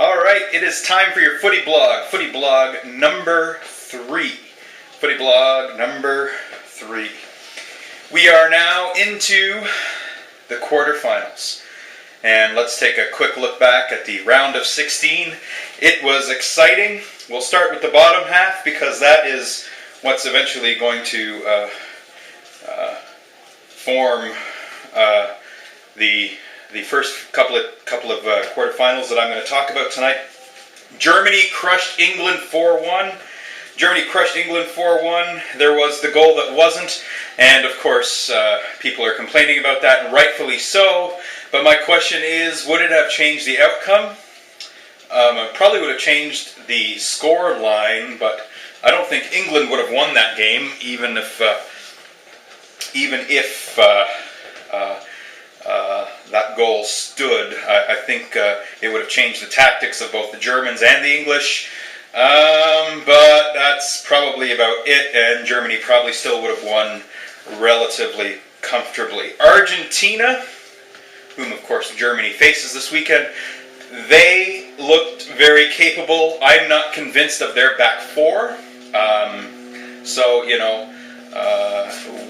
Alright, it is time for your Footie blog number 3. Footie blog number 3. We are now into the quarterfinals. And let's take a quick look back at the round of 16. It was exciting. We'll start with the bottom half because that is what's eventually going to form the first couple of quarterfinals that I'm going to talk about tonight. Germany crushed England 4-1. Germany crushed England 4-1. There was the goal that wasn't, and of course people are complaining about that, and rightfully so. But my question is, would it have changed the outcome? It probably would have changed the score line, but I don't think England would have won that game, even if that goal stood. I think it would have changed the tactics of both the Germans and the English, but that's probably about it, and Germany probably still would have won relatively comfortably. Argentina, whom of course Germany faces this weekend, they looked very capable. I'm not convinced of their back four, so you know,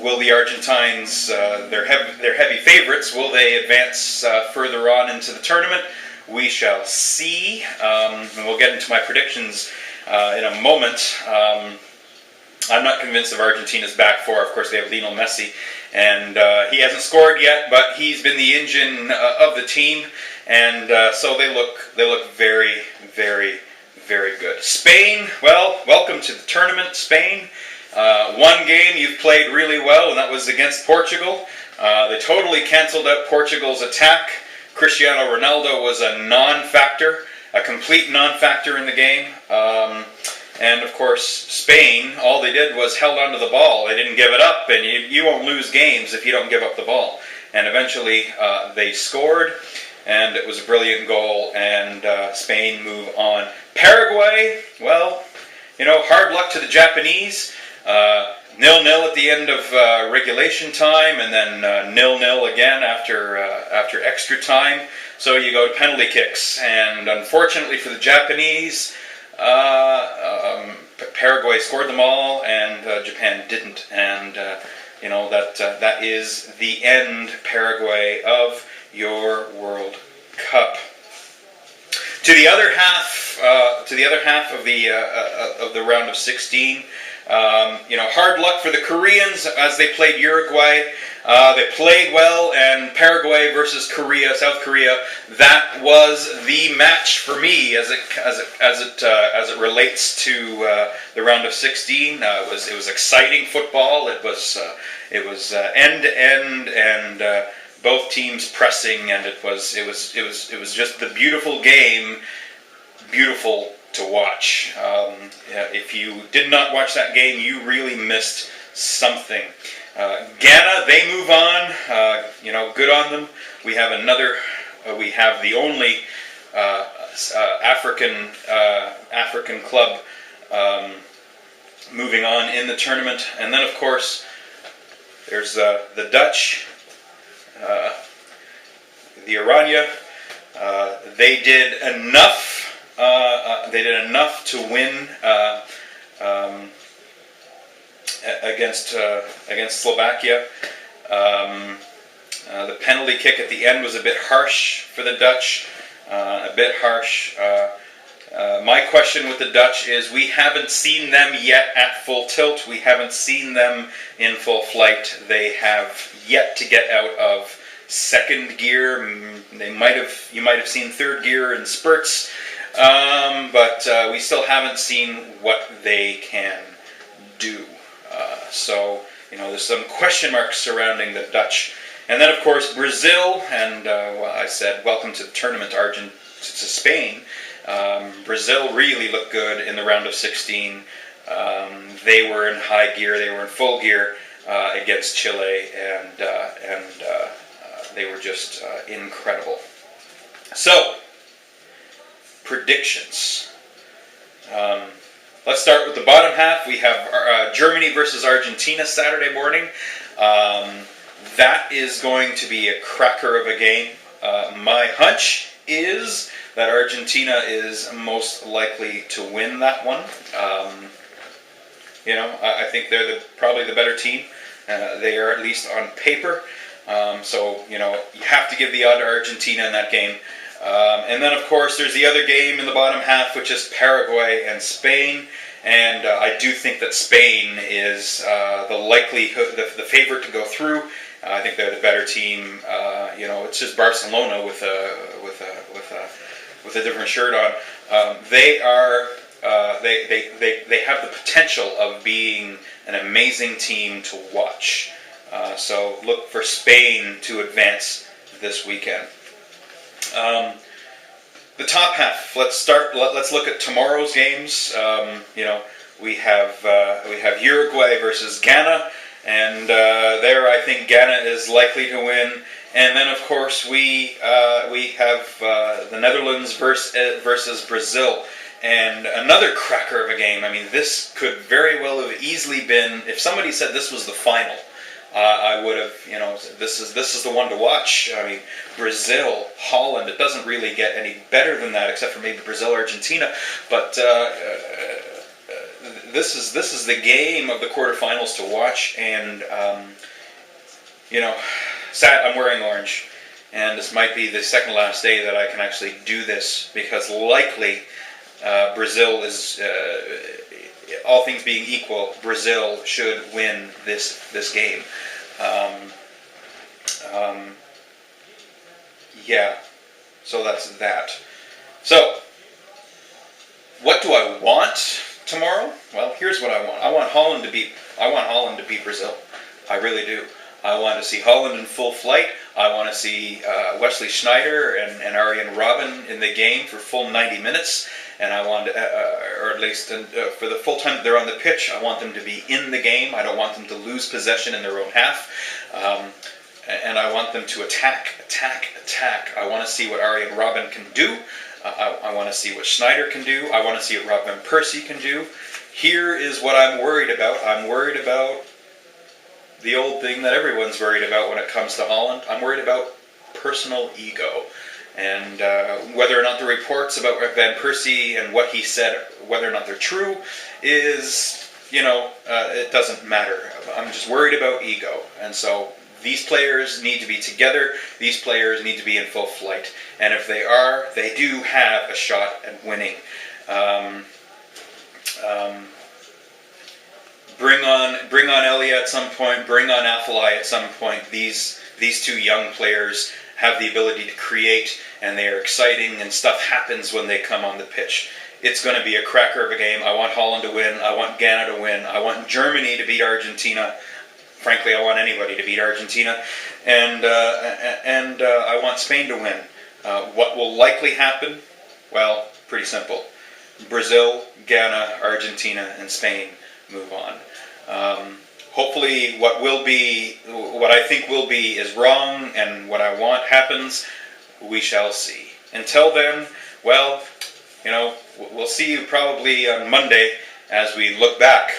will the Argentines, they're heavy favorites, will they advance further on into the tournament? We shall see, and we'll get into my predictions in a moment. I'm not convinced of Argentina's back four. Of course, they have Lionel Messi, and he hasn't scored yet, but he's been the engine of the team, and so they look very, very, very good. Spain, well, welcome to the tournament, Spain. One game you've played really well, and that was against Portugal. They totally cancelled out Portugal's attack. Cristiano Ronaldo was a non-factor, a complete non-factor in the game. And of course, Spain, all they did was held onto the ball. They didn't give it up, and you won't lose games if you don't give up the ball. And eventually they scored, and it was a brilliant goal, and Spain move on. Paraguay, well, you know, hard luck to the Japanese. 0-0 at the end of regulation time, and then 0-0 again after extra time. So you go to penalty kicks, and unfortunately for the Japanese, Paraguay scored them all, and Japan didn't. And you know, that is the end, Paraguay, of your World Cup. To the other half of the round of 16. You know, hard luck for the Koreans as they played Uruguay. They played well, and Paraguay versus Korea, South Korea, that was the match for me as it relates to the round of 16. It was exciting football. It was end to end, and both teams pressing, and it was just the beautiful game, beautiful to watch. If you did not watch that game, you really missed something. Ghana, they move on. You know, good on them. We have the only African club moving on in the tournament. And then, of course, there's the Dutch, the Oranje. They did enough. They did enough to win against Slovakia. The penalty kick at the end was a bit harsh for the Dutch. A bit harsh. My question with the Dutch is, we haven't seen them yet at full tilt. We haven't seen them in full flight. They have yet to get out of second gear. You might have seen third gear in spurts. But we still haven't seen what they can do. So, you know, there's some question marks surrounding the Dutch. And then, of course, Brazil, and well, I said, welcome to the tournament, to Spain. Brazil really looked good in the round of 16. They were in high gear, they were in full gear against Chile, and they were just incredible. So, predictions. Let's start with the bottom half. We have Germany versus Argentina Saturday morning. That is going to be a cracker of a game. My hunch is that Argentina is most likely to win that one. I think they're probably the better team. They are at least on paper. So you have to give the odd to Argentina in that game. And then, of course, there's the other game in the bottom half, which is Paraguay and Spain. And I do think that Spain is the favorite to go through. I think they're the better team. It's just Barcelona with a different shirt on. They have the potential of being an amazing team to watch. So look for Spain to advance this weekend. The top half. Let's look at tomorrow's games. We have Uruguay versus Ghana, and there I think Ghana is likely to win. And then of course we have the Netherlands versus Brazil, and another cracker of a game. I mean, this could very well have easily been, if somebody said this was the final. I would have, this is the one to watch. I mean, Brazil, Holland. It doesn't really get any better than that, except for maybe Brazil, Argentina. But this is the game of the quarterfinals to watch. And sad. I'm wearing orange, and this might be the second last day that I can actually do this, because likely Brazil is. All things being equal, Brazil should win this game. So that's that. So, what do I want tomorrow? Well, here's what I want. I want Holland to beat Brazil. I really do. I want to see Holland in full flight. I want to see Wesley Sneijder and Arjen Robben in the game for full 90 minutes. And I want, or at least for the full time that they're on the pitch, I want them to be in the game. I don't want them to lose possession in their own half. And I want them to attack. I want to see what Arjen Robben can do. I want to see what Sneijder can do. I want to see what Rob Van Persie can do. Here is what I'm worried about. I'm worried about the old thing that everyone's worried about when it comes to Holland. I'm worried about personal ego. And whether or not the reports about Van Persie and what he said, whether or not they're true, is, it doesn't matter. I'm just worried about ego. And so these players need to be together. These players need to be in full flight. And if they are, they do have a shot at winning. Bring on Elia at some point. Bring on Afellay at some point. These two young players have the ability to create, and they are exciting, and stuff happens when they come on the pitch. It's going to be a cracker of a game. I want Holland to win. I want Ghana to win. I want Germany to beat Argentina. Frankly, I want anybody to beat Argentina. And I want Spain to win. What will likely happen? Well, pretty simple. Brazil, Ghana, Argentina, and Spain move on. Hopefully what I think will be is wrong, and what I want happens. We shall see. Until then, well, we'll see you probably on Monday as we look back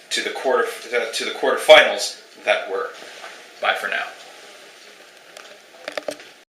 to the quarterfinals that were. Bye for now.